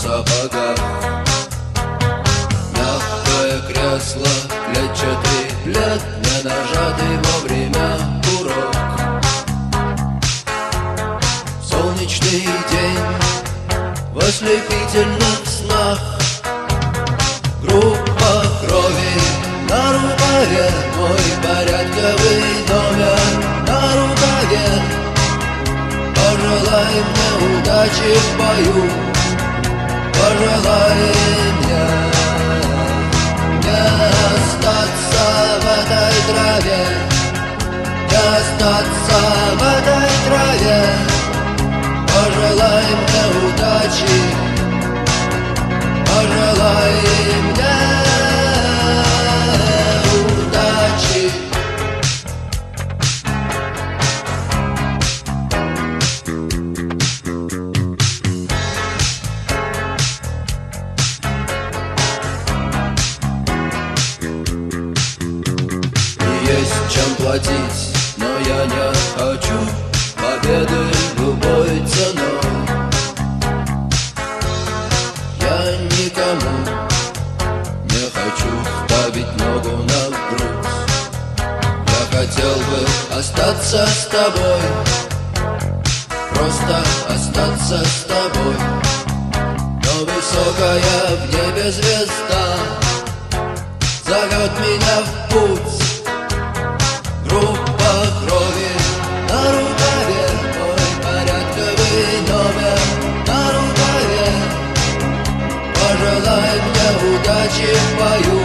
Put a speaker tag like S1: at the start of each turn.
S1: сапогах. Мягкое кресло, клетчатый плед, не нажатый вовремя курок. Солнечный день в ослепительных снах. Группа крови на рукаве, мой порядковый номер на рукаве. Пожелай мне удачи в бою, пожелай мне не остаться в этой траве, не остаться в этой траве. Пожелай мне удачи, пожелай мне удачи. Есть чем платить, но я не хочу победы любой ценой. Я никому не хочу ставить ногу на грудь. Я хотел бы остаться с тобой, просто остаться с тобой. Но высокая в небе звезда зовет меня в путь. Группа крови на рукаве, мой порядковый номер на рукаве. Пожелай мне удачи в бою,